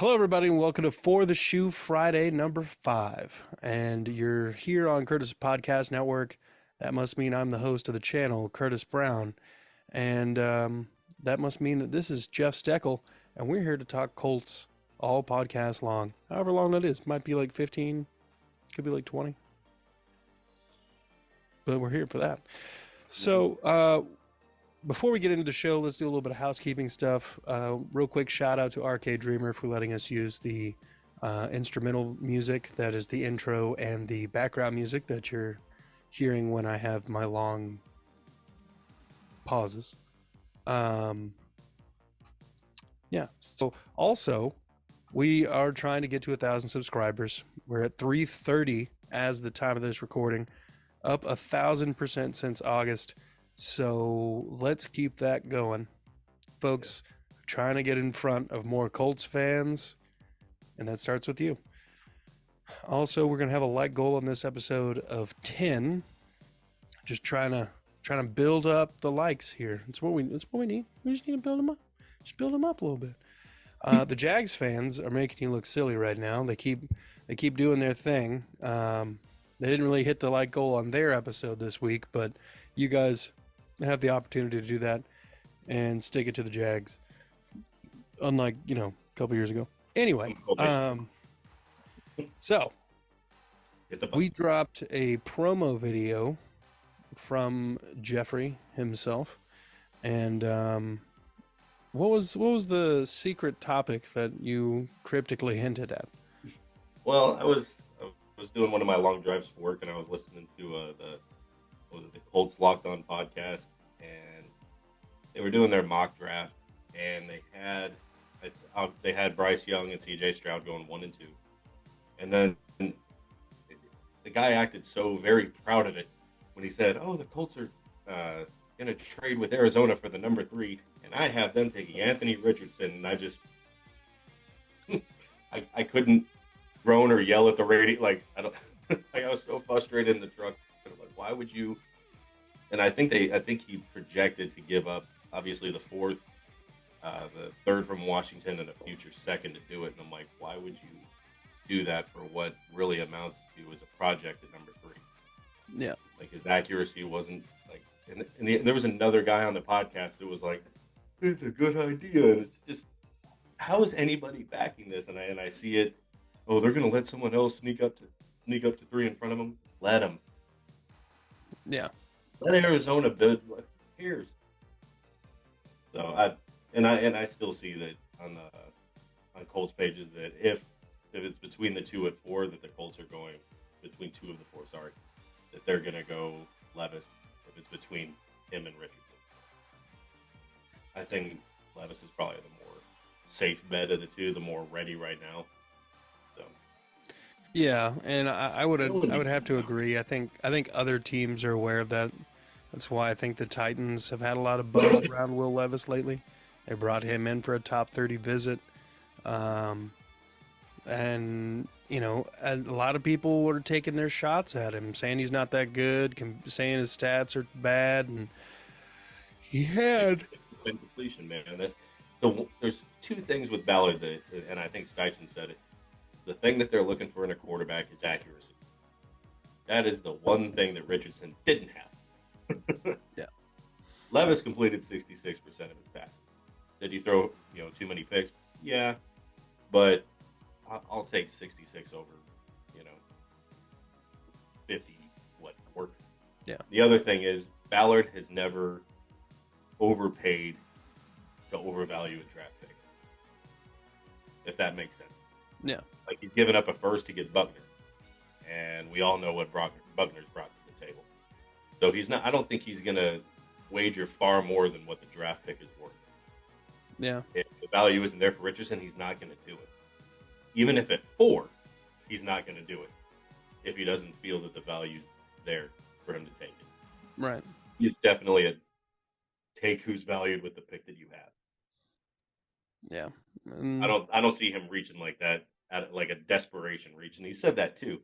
Hello, everybody, and welcome to For the Shoe Friday number 5. And you're here on Curtis Podcast Network. That must mean I'm the host of the channel, Curtis Brown. And that must mean that this is Jeff Steckel, and we're here to talk Colts all podcast long. However long that is. Might be like 15, could be like 20. But we're here for that. So, before we get into the show, let's do a little bit of housekeeping stuff. Real quick shout out to Arcade Dreamer for letting us use the instrumental music that is the intro and the background music that you're hearing when I have my long pauses. Yeah. So also, we are trying to get to 1,000 subscribers. We're at 330 as the time of this recording, up 1,000% since August. So let's keep that going, folks. Trying to get in front of more Colts fans, and that starts with you. Also, we're gonna have a like goal on this episode of 10. Just trying to build up the likes here. It's what we need. We just need to build them up. Just build them up a little bit. The Jags fans are making you look silly right now. They keep doing their thing. They didn't really hit the like goal on their episode this week, but you guys have the opportunity to do that and stick it to the Jags, unlike a couple years ago. Anyway, so we dropped a promo video from Jeffrey himself, and what was the secret topic that you cryptically hinted at? Well, I was doing one of my long drives for work, and I was listening to the Colts Locked On podcast, and they were doing their mock draft, and they had Bryce Young and C.J. Stroud going 1 and 2, and then the guy acted so very proud of it when he said, "Oh, the Colts are going to trade with Arizona for the number 3, and I have them taking Anthony Richardson," and I just I couldn't groan or yell at the radio. Like I was so frustrated in the truck. Like, why would you? And I think he projected to give up obviously the 4th, the 3rd from Washington, and a future 2nd to do it. And I'm like, why would you do that for what really amounts to as a project at number 3? Yeah, like his accuracy wasn't like. And there was another guy on the podcast who was like, "It's a good idea," and it's just, how is anybody backing this? And I see it. Oh, they're going to let someone else sneak up to 3 in front of them. Let them. Yeah. Let Arizona bid. What cares? So I still see that on Colts pages that if it's between the 2 at 4, that the Colts are going between 2 of the 4. Sorry, that they're going to go Levis if it's between him and Richardson. I think Levis is probably the more safe bet of the 2, the more ready right now. So. Yeah, and I would have to agree. I think other teams are aware of that. That's why I think the Titans have had a lot of buzz around Will Levis lately. They brought him in for a top 30 visit. And, a lot of people are taking their shots at him, saying he's not that good, saying his stats are bad. And he had completion, man. There's 2 things with Ballard that, and I think Steichen said it. The thing that they're looking for in a quarterback is accuracy. That is the one thing that Richardson didn't have. Yeah. Levis completed 66% of his passes. Did he throw, too many picks? Yeah. But I'll take 66 over, 50, 4? Yeah. The other thing is Ballard has never overpaid to overvalue a draft pick. If that makes sense. Yeah. Like, he's given up a 1st to get Buckner, and we all know what Buckner's brought to the table. So he's not. I don't think he's going to wager far more than what the draft pick is worth. Yeah. If the value isn't there for Richardson, he's not going to do it. Even if at 4, he's not going to do it if he doesn't feel that the value's there for him to take it. Right. He's definitely a take who's valued with the pick that you have. Yeah. I don't see him reaching like that, at like a desperation reach. And he said that too.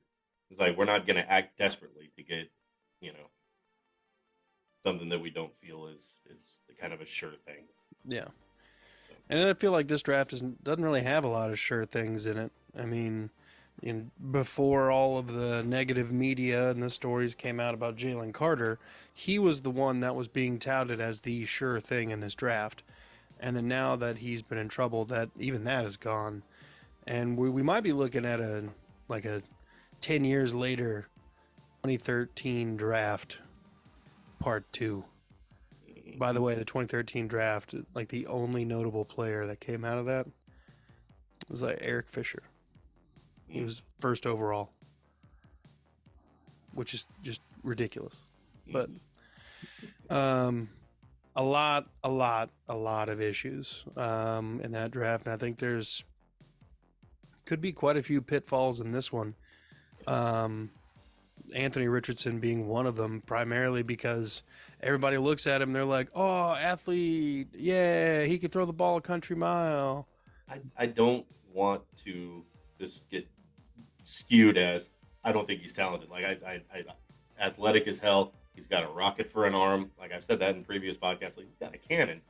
It's like, we're not going to act desperately to get, something that we don't feel is kind of a sure thing. Yeah. And I feel like this draft doesn't really have a lot of sure things in it. I mean, before all of the negative media and the stories came out about Jalen Carter, he was the one that was being touted as the sure thing in this draft. And then now that he's been in trouble, that even that is gone. And we might be looking at a 10 years later 2013 draft part 2. By the way, the 2013 draft, like the only notable player that came out of that was like Eric Fisher. He was first overall, which is just ridiculous. But a lot of issues in that draft, and I think there's could be quite a few pitfalls in this one. Anthony Richardson being one of them, primarily because everybody looks at him, they're like, "Oh, athlete, yeah, he could throw the ball a country mile." I don't want to just get skewed as I don't think he's talented. Like I athletic as hell. He's got a rocket for an arm. Like I've said that in previous podcasts. Like he's got a cannon.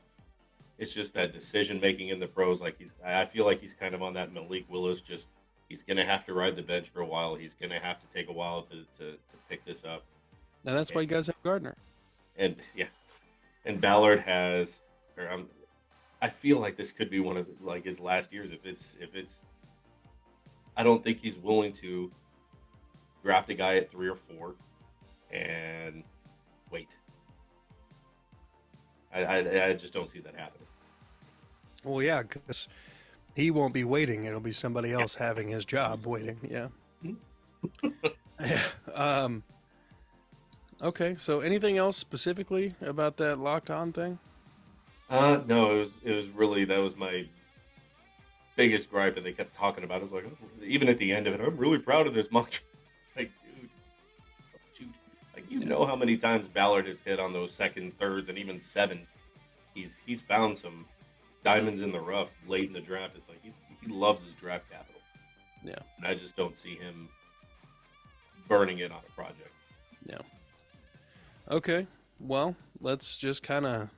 It's just that decision making in the pros. Like I feel like he's kind of on that Malik Willis. Just he's gonna have to ride the bench for a while. He's gonna have to take a while to pick this up. And that's why you guys have Gardner. And yeah, and Ballard has. I feel like this could be one of like his last years. If it's, I don't think he's willing to draft a guy at 3 or 4 and wait. I just don't see that happening. Well, yeah, because he won't be waiting. It'll be somebody else having his job waiting. Yeah. Yeah. Okay. So, anything else specifically about that locked on thing? No, it was really that was my biggest gripe, and they kept talking about it. I was like, even at the end of it, I'm really proud of this mock. Like, dude, shoot. Like you know how many times Ballard has hit on those second, thirds, and even sevens. He's found some diamonds in the rough late in the draft. It's like he loves his draft capital. Yeah, and I just don't see him burning it on a project. Yeah. Okay. Well, let's just kind of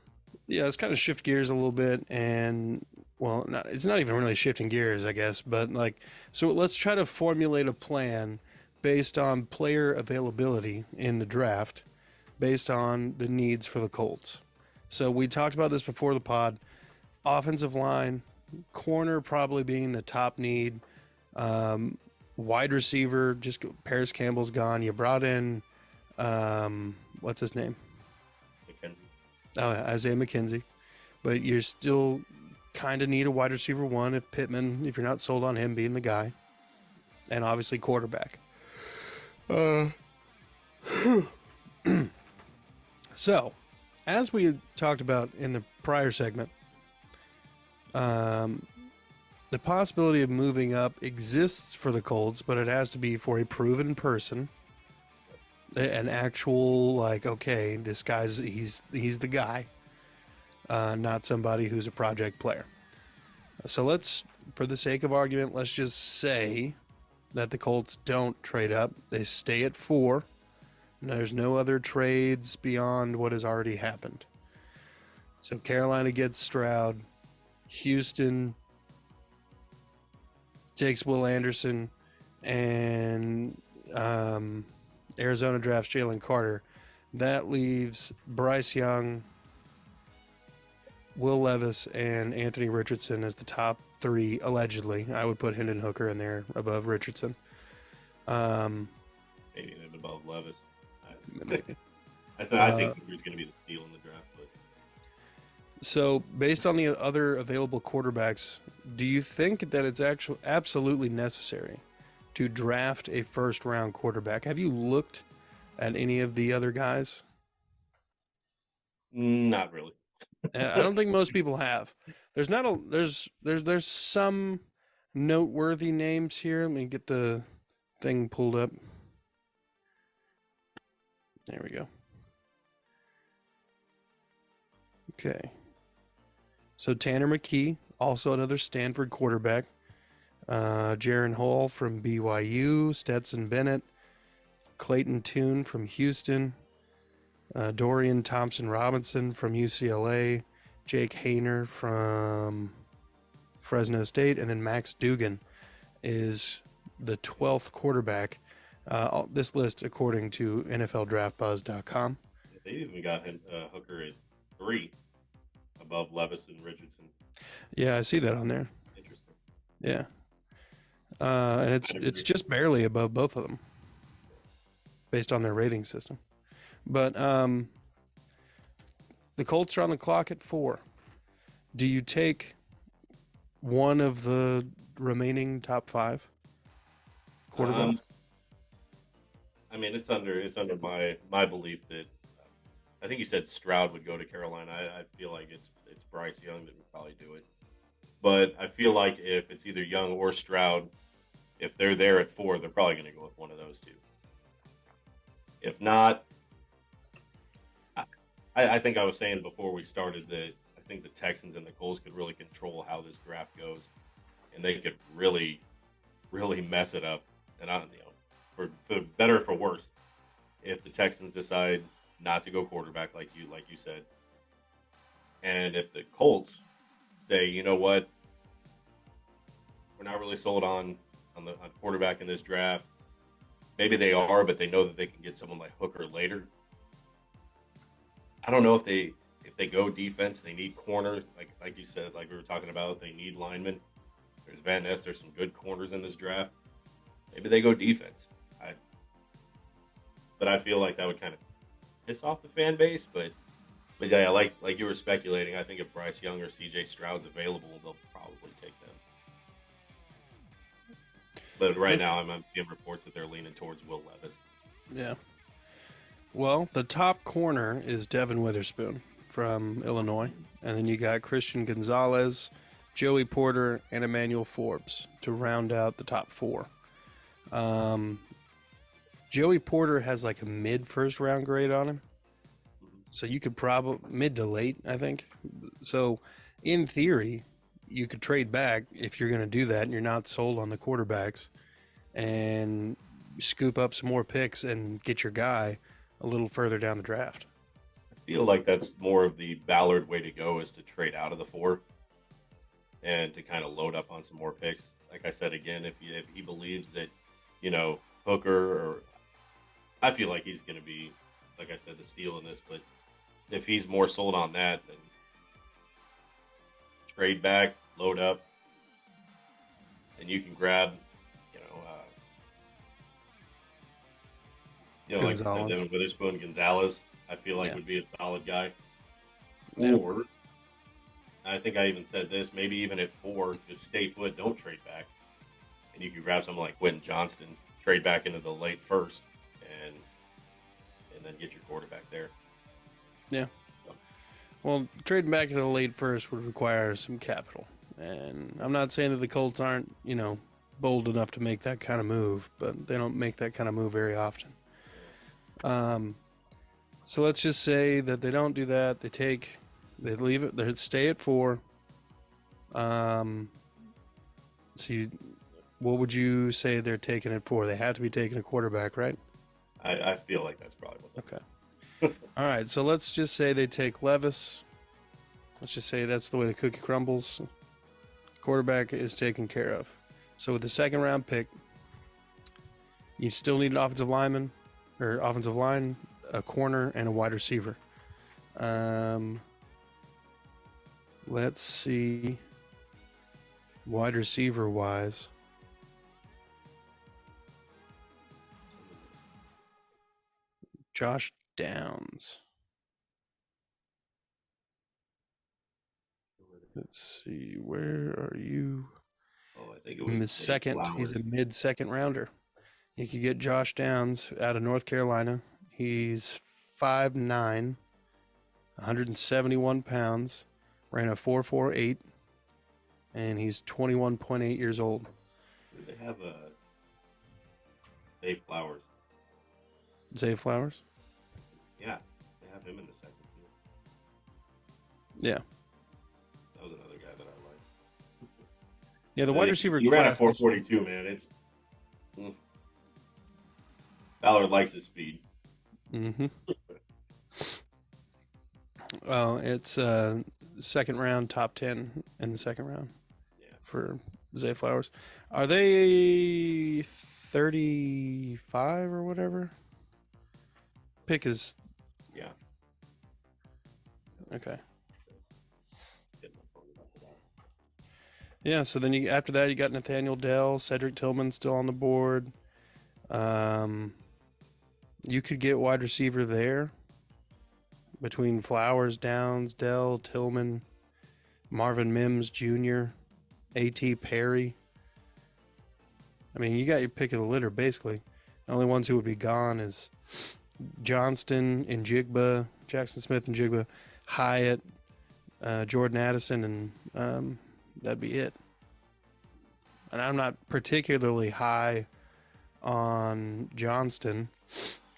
let's kind of shift gears a little bit, and well, it's not even really shifting gears, I guess, but like, so let's try to formulate a plan based on player availability in the draft, based on the needs for the Colts. So we talked about this before the pod. Offensive line, corner probably being the top need. Wide receiver, just Paris Campbell's gone. You brought in, what's his name? McKenzie. Oh, Isaiah McKenzie. But you still kind of need a wide receiver one if you're not sold on him being the guy. And obviously quarterback. So, as we talked about in the prior segment, the possibility of moving up exists for the Colts, but it has to be for a proven person, an actual like, okay, this guy's he's the guy, not somebody who's a project player. So let's, for the sake of argument, let's just say that the Colts don't trade up; they stay at 4. There's no other trades beyond what has already happened. So Carolina gets Stroud, Houston takes Will Anderson, and Arizona drafts Jalen Carter. That leaves Bryce Young, Will Levis, and Anthony Richardson as the top 3, allegedly. I would put Hendon Hooker in there above Richardson. Maybe even above Levis. Maybe. I think Hooker's going to be the steal in the draft. But so, based on the other available quarterbacks, do you think that it's absolutely necessary to draft a first-round quarterback? Have you looked at any of the other guys? Not really. I don't think most people have. There's not a there's some noteworthy names here. Let me get the thing pulled up. There we go. Okay. So Tanner McKee, also another Stanford quarterback. Jaron Hall from BYU, Stetson Bennett, Clayton Tune from Houston, Dorian Thompson-Robinson from UCLA, Jake Hayner from Fresno State, and then Max Dugan is the 12th quarterback. This list according to NFLDraftBuzz.com. They even got Hooker at 3 above Levis and Richardson. Yeah, I see that on there. Interesting. Yeah, and it's just barely above both of them based on their rating system. But the Colts are on the clock at 4. Do you take one of the remaining top 5 quarterbacks? I mean, it's under my belief that I think you said Stroud would go to Carolina. I feel like it's Bryce Young that would probably do it. But I feel like if it's either Young or Stroud, if they're there at 4, they're probably going to go with one of those two. If not, I think I was saying before we started that I think the Texans and the Colts could really control how this draft goes, and they could really, really mess it up. And for better or for worse, if the Texans decide not to go quarterback like you said, and if the Colts say, you know what, we're not really sold on quarterback in this draft. Maybe they are, but they know that they can get someone like Hooker later. I don't know if they go defense, they need corners, like you said, like we were talking about, they need linemen. There's Van Ness, there's some good corners in this draft. Maybe they go defense. But I feel like that would kind of piss off the fan base. But yeah, like you were speculating, I think if Bryce Young or CJ Stroud's available, they'll probably take them. But right now, I'm seeing reports that they're leaning towards Will Levis. Yeah. Well, the top corner is Devin Witherspoon from Illinois. And then you got Christian Gonzalez, Joey Porter, and Emmanuel Forbes to round out the top 4. Joey Porter has like a mid first round grade on him. So you could probably mid to late, I think. So in theory, you could trade back if you're going to do that and you're not sold on the quarterbacks and scoop up some more picks and get your guy a little further down the draft. I feel like that's more of the Ballard way to go, is to trade out of the 4 and to kind of load up on some more picks. Like I said, again, if he believes that, Hooker, or I feel like he's going to be, like I said, the steal in this, but if he's more sold on that, then trade back, load up, and you can grab, like I said, Devin Witherspoon, Gonzalez, I feel like would be a solid guy. Yeah. Or, I think I even said this, maybe even at 4, just stay put, don't trade back. And you can grab someone like Quentin Johnston, trade back into the late first, and then get your quarterback there. Yeah. Well, trading back into the late first would require some capital. And I'm not saying that the Colts aren't, bold enough to make that kind of move, but they don't make that kind of move very often. So let's just say that they don't do that. They leave it, they stay at 4. What would you say they're taking it for? They have to be taking a quarterback, right? I feel like that's probably what. Okay. All right. So let's just say they take Levis. Let's just say that's the way the cookie crumbles. Quarterback is taken care of. So with the second round pick, you still need an offensive lineman, or offensive line, a corner, and a wide receiver. Let's see. Wide receiver wise. Josh Downs. Let's see. Where are you? Oh, I think it was the second. He's a mid-second rounder. You could get Josh Downs out of North Carolina. He's 5'9", 171 pounds, ran a 4.48, and he's 21.8 years old. They have Dave Flowers. Zay Flowers? Yeah, they have him in the second field. Yeah. That was another guy that I liked. Yeah, the wide receiver he ran a 4.42, man. It's Ballard likes his speed. Mm-hmm. Well, it's second round, top 10 in the second round. Yeah. for Zay Flowers. Are they 35 or whatever? Pick is Yeah. okay. Get my phone back to that. Yeah, so then after that you got Nathaniel Dell, Cedric Tillman still on the board. You could get wide receiver there between Flowers, Downs, Dell, Tillman, Marvin Mims Jr., A.T. Perry. I mean, you got your pick of the litter, basically. The only ones who would be gone is Johnston and Jigba, Jackson Smith and Jigba, Hyatt, Jordan Addison, and that'd be it. And I'm not particularly high on Johnston.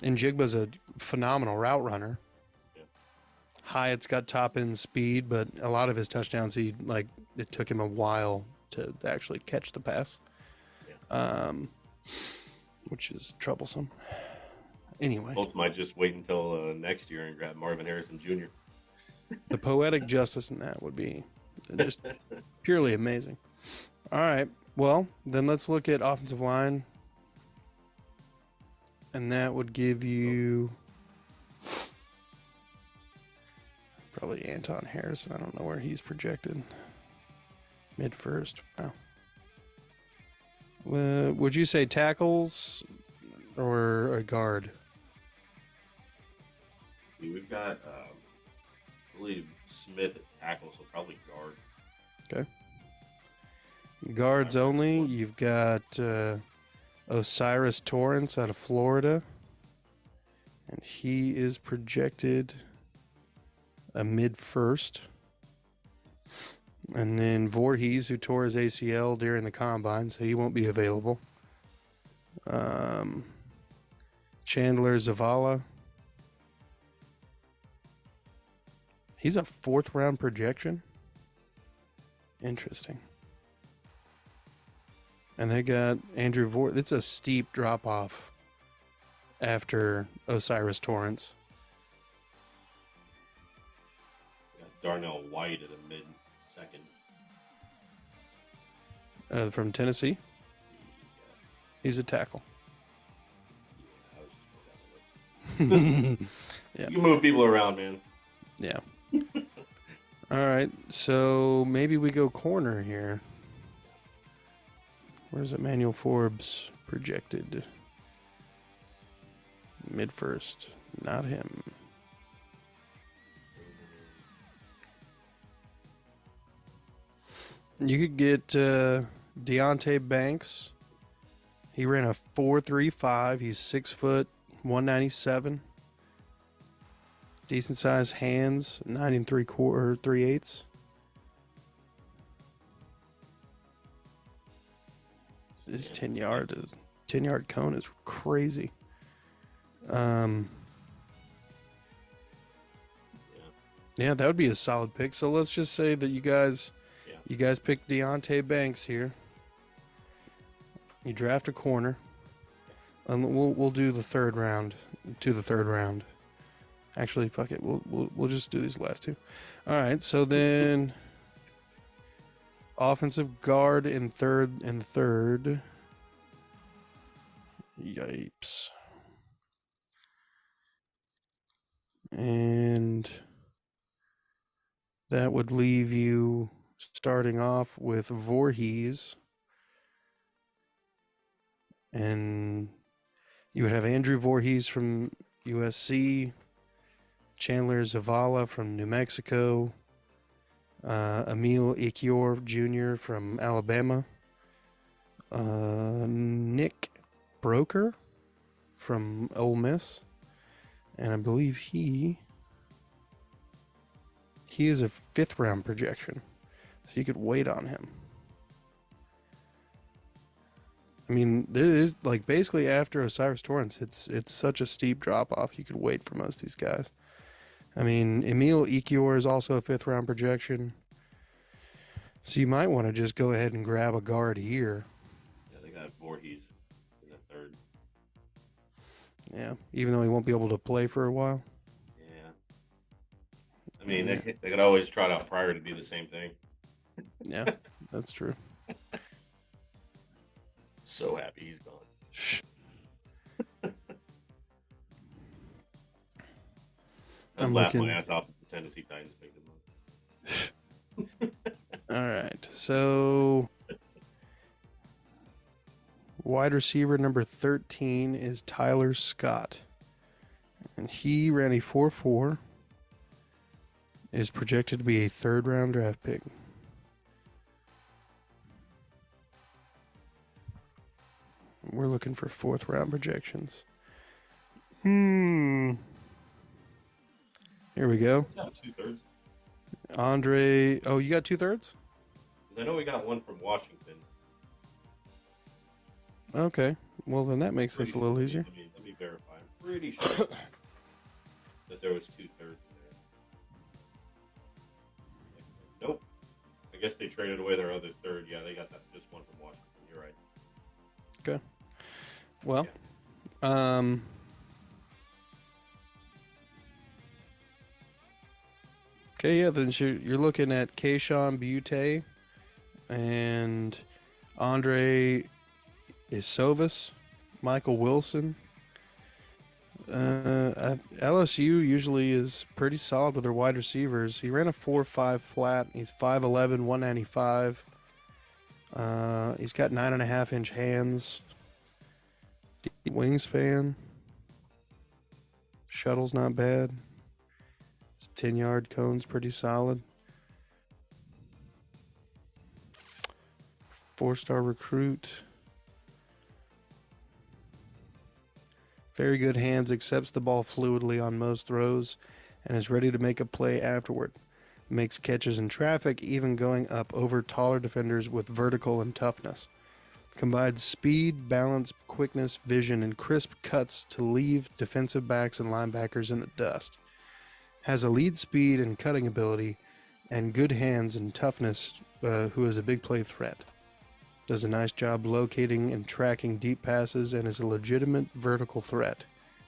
And Jigba's a phenomenal route runner. Yeah. Hyatt's got top end speed, but a lot of his touchdowns, it took him a while to actually catch the pass, which is troublesome. Anyway, Colts might just wait until next year and grab Marvin Harrison Jr. the poetic justice in that would be just purely amazing. All right, well, then let's look at offensive line. And that would give you probably Anton Harrison. I don't know where he's projected. Mid first. Wow. Would you say tackles or a guard? We've got, I believe, Smith at tackle, so probably guard. Okay. Guards only. You've got Osiris Torrance out of Florida. And he is projected a mid first. And then Voorhees, who tore his ACL during the combine, so he won't be available. Chandler Zavala. He's a 4th round projection. Interesting. And they got Andrew Voorhees. It's a steep drop off after Osiris Torrance. We got Darnell White at a mid second. From Tennessee. He's a tackle. Yeah. You move people around, man. Yeah. All right. So maybe we go corner here. Where's Emmanuel Forbes projected? Mid first. Not him. You could get Deontay Banks. He ran a 4.35. He's 6 foot, 197. Decent sized hands, 9 3/8. His 10-yard cone is crazy. Yeah, that would be a solid pick. So let's just say that you guys picked Deontay Banks here. You draft a corner, and we'll do the third round. Actually, fuck it. We'll just do these last two. All right. So then, offensive guard in the third. Yipes. And that would leave you starting off with Voorhees. And you would have Andrew Voorhees from USC, Chandler Zavala from New Mexico, Emil Ikior Jr. from Alabama, Nick Broker from Ole Miss, and I believe he is a 5th round projection, so you could wait on him. I mean, there is basically after Osiris Torrance, it's such a steep drop off. You could wait for most of these guys. I mean, Emil Ikior is also a 5th round projection, so you might want to just go ahead and grab a guard here. Yeah, they got Voorhees in the third. Yeah, even though he won't be able to play for a while. Yeah. I mean, they could always trot out Pryor to do the same thing. Yeah, that's true. so happy he's gone. I'd I'm laugh my looking. ass off if the Tennessee Titans picked him up. All right. So wide receiver number 13 is Tyler Scott. And he ran a 4.4. Is projected to be a third-round draft pick. We're looking for fourth-round projections. Here we go. Yeah, 2/3. Andre. Oh, you got 2/3? I know we got one from Washington. Okay. Well, then that makes this a little easier. Let me verify. I'm pretty sure that there was 2/3 in there. Nope. I guess they traded away their other third. Yeah, they got that just one from Washington. You're right. Okay. Well, okay, yeah, then you're looking at Keishon Butte and Andre Isovis, Michael Wilson. LSU usually is pretty solid with their wide receivers. He ran a 4.5 flat. He's 5'11", 195. He's got 9.5-inch hands. Deep wingspan. Shuttle's not bad. His 10-yard cone's pretty solid. 4-star recruit. Very good hands, accepts the ball fluidly on most throws, and is ready to make a play afterward. Makes catches in traffic, even going up over taller defenders with vertical and toughness. Combines speed, balance, quickness, vision, and crisp cuts to leave defensive backs and linebackers in the dust. Has a lead speed and cutting ability, and good hands and toughness, who is a big play threat. Does a nice job locating and tracking deep passes and is a legitimate vertical threat.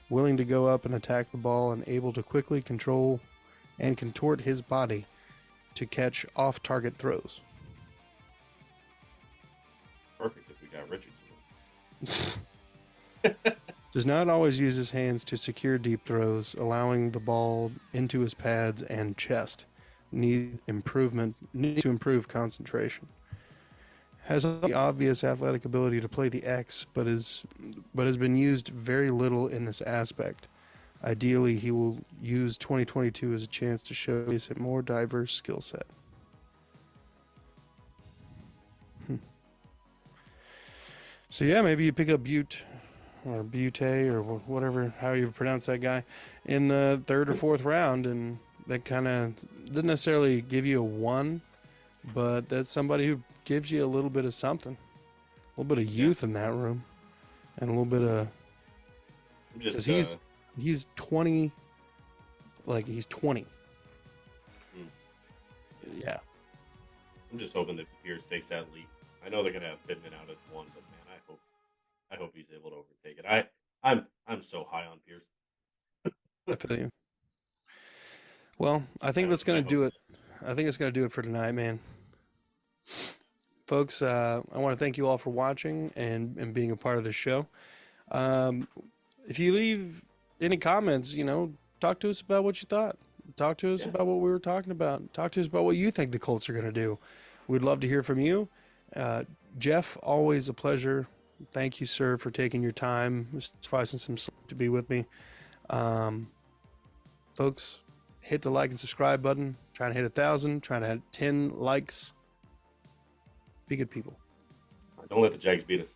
Willing to go up and attack the ball and able to quickly control and contort his body to catch off-target throws. Perfect if we got Richardson. Does not always use his hands to secure deep throws, allowing the ball into his pads and chest. Need to improve concentration. Has the obvious athletic ability to play the X, but has been used very little in this aspect. Ideally, he will use 2022 as a chance to showcase a more diverse skill set. So yeah, maybe you pick up Butte or whatever, how you pronounce that guy, in the third or fourth round, and that kind of doesn't necessarily give you a 1, but that's somebody who gives you a little bit of something, a little bit of youth in that room, and a little bit of. Because he's 20, like he's 20. Yeah. I'm just hoping that Pierce takes that leap. I know they're gonna have Pittman out at 1, but man, I hope he's able to overtake it. I'm so high on Pierce. I feel you. Well, I think that's gonna do it. I think it's gonna do it for tonight, man. Folks, I want to thank you all for watching and being a part of the show. If you leave any comments, talk to us about what you thought. Talk to us about what we were talking about. Talk to us about what you think the Colts are going to do. We'd love to hear from you. Jeff, always a pleasure. Thank you, sir, for taking your time, sacrificing some sleep to be with me. Folks, hit the like and subscribe button. Trying to hit 1,000. Trying to hit 10 likes. Be good people. Don't let the Jags beat us.